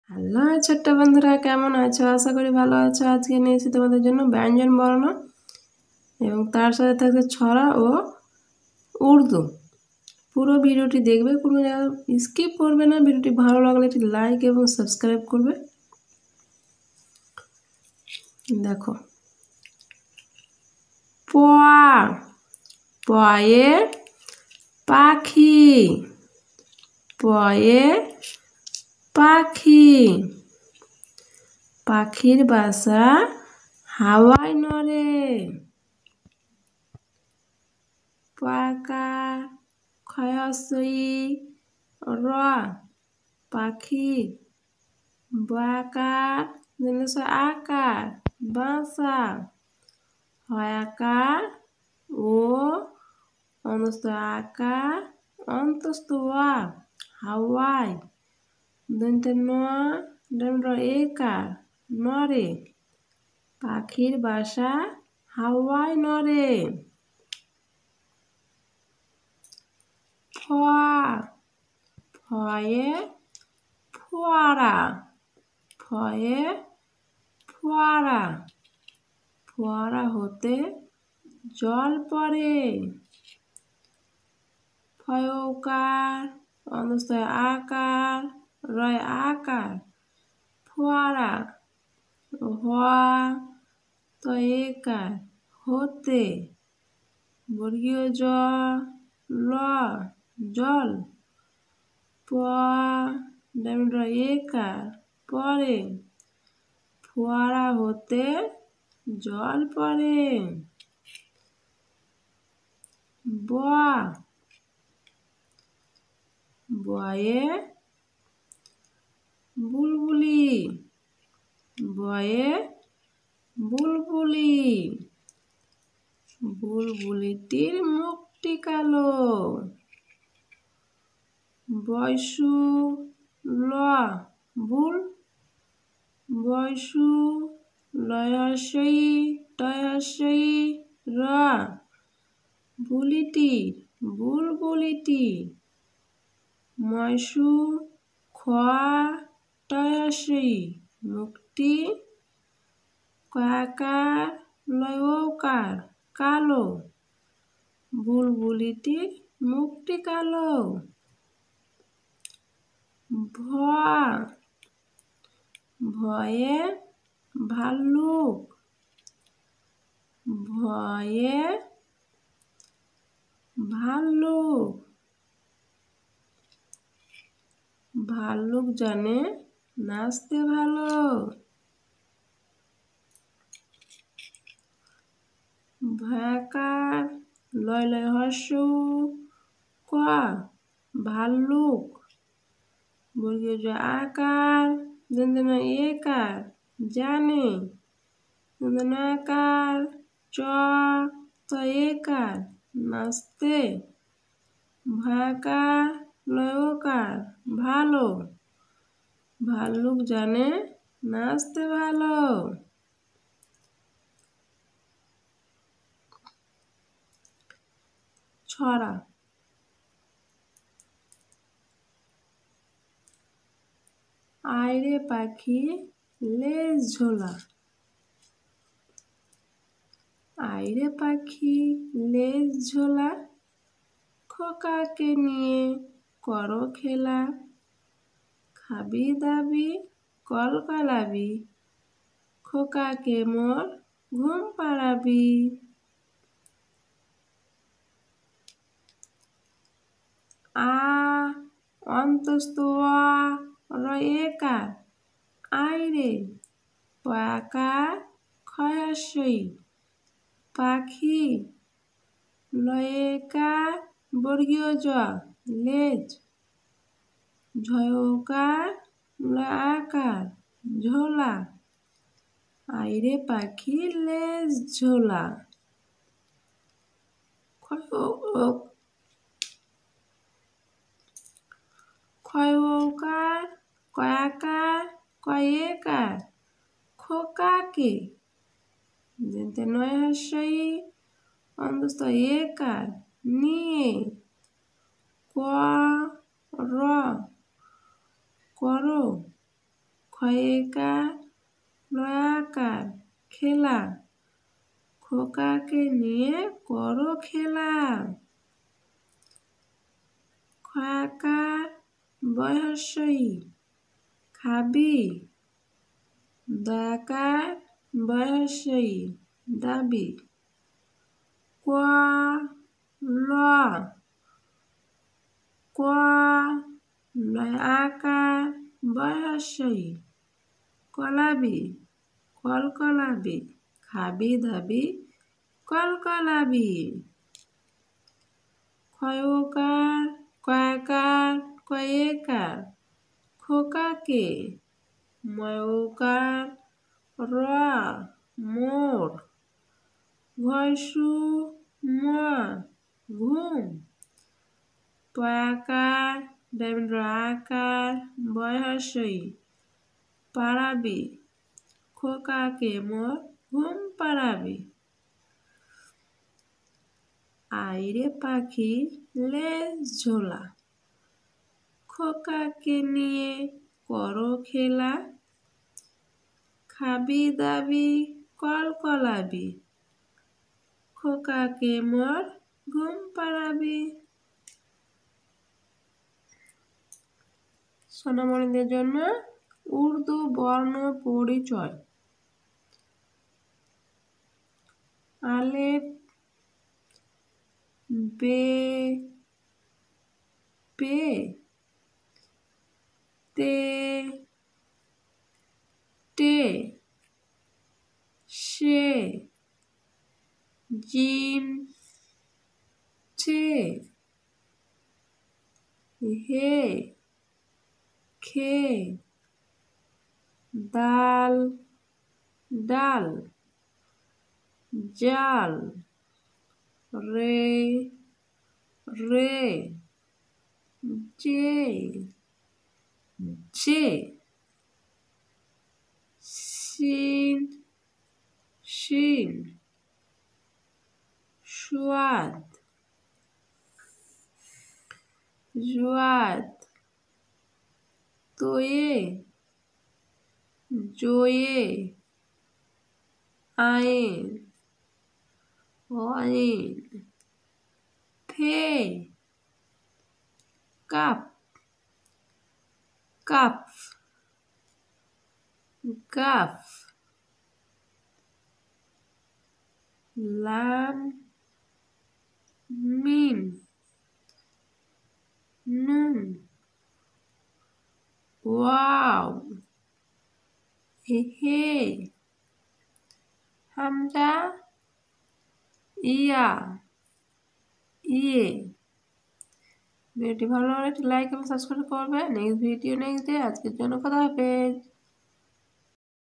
Hello ছোট্ট বন্ধুরা, কেমন আছো? আশা করি ভালো আছো। আজকে নিয়েছি তোমাদের জন্য ব্যঞ্জন বর্ণ এবং তার সাথে থাকছে ছড়া ও উর্দু। পুরো ভিডিওটি দেখবে, কোনো জায়গা স্কিপ করবে না। ভিডিওটি ভালো লাগলে একটি লাইক এবং সাবস্ক্রাইব করবে। দেখো, পয়ে পাখি, পয়ে পাখি, পাখির বাসা হাওয়ায় নড়ে। পাকা খয়সই র, পাখি বাকার আকার বাসা হয়াকার ও অন্তস্থ আকার অন্তস্থ ওয়া হাওয়ায় দন্তে ন একার নরে, পাখির বাসা হাওয়ায় নড়ে। ফয়ে ফোয়ারা, ফয়ে ফোয়ারা, ফোয়ারা হতে জল পড়ে। ফয়ৌকার অন্তস্থ আকার রয় আকার ফোয়ারা হওয়া তো একার হতে বর্গীয় জ ল জল প একার পরে, ফোয়ারা হতে জল পড়ে। বয়ে বুলবুলি, বয়ে বুলবুলি, বুলবুলিটির মুখটি কালো। বয়সু ল বুল, বয়সু লয়সই টয়সই র, বুলিটি বুলবুলিটি। ময়সু খোয়া টয়সই মুখটি, কাকার লয়কার কালো, বুলবুলিটির মুখটি কালো। ভয়ে ভাল্লুক, ভয়ে ভাল্লুক, ভাল্লুক জানে নাচতে ভালো। ভয়াকার লয় লয় হর্ষৌ ক, ভাল্লুক বর্গীয় জ আকার দন্তন একার জানে, দন্তন আকার চ তো একার নাচতে, ভয়াকার লয়কার ভালো, ভাল্লুক জানে নাচতে ভালো। ছড়া, আয়রে পাখি লেজ ঝোলা, আয়রে পাখি লেজ ঝোলা, খোকাকে নিয়ে করো খেলা, খাবি দাবি কলকালাবি, খোকাকে মোর ঘুম পাড়াবি। আ অন্তস্থ রয়েকার আইরে, পাকার খয়াসই পাখি, লয়েকার বর্গীয় জ লেজ, ঝয়কার আকার ঝোলা, আইরে পাখি লেজ ঝোলা। ক্ষয়কার কয়াকার কয়েকার খোকাকে যেতে নয় হাস্যই অন্তস্থ একার নিয়ে, ক র করো, খয়েকার লয়াকার খেলা, খোকাকে নিয়ে করো খেলা। খয়াকার বয়স্যই খাবি, দয়াকার বয়স্যই দাবি। ক ল ক লয়াকার বয়স্যই কলাবি, কলকলাবি খাবি দাবি কলকলাবি। খয়কার কয়াকার কয়েকার খোকাকে, ময়কার র মোর, ঘয়সু ম ঘুম। পয়াকার আকার বয়সই পাড়াবি, খোকাকে মোর ঘুম পাড়াবি। আইরে পাখি লেজ ঝোলা, খোকাকে নিয়ে করো খেলা, খাবি দাবি কলকলাবি, খোকাকে মোর ঘুম পাড়াবি। সোনামণিদের জন্য উর্দু বর্ণ পরিচয়। আলেফ বে পে তে টে শে জিম ছে হে খে দাল ডাল জাল রে রে জে জে শিন শিন সুয়াদ জুয়াদ তোয়ে জোয়ে আইন অইন ফে কাপ কাপ গাফ লাম মিম নুন ওয়াও হে হামজা ইয়া ইয়ে। ভিডিওটি ভালো লাগলে একটি লাইক এবং সাবস্ক্রাইব করবে। Next video next day. আজকের জন্য কথা হবে।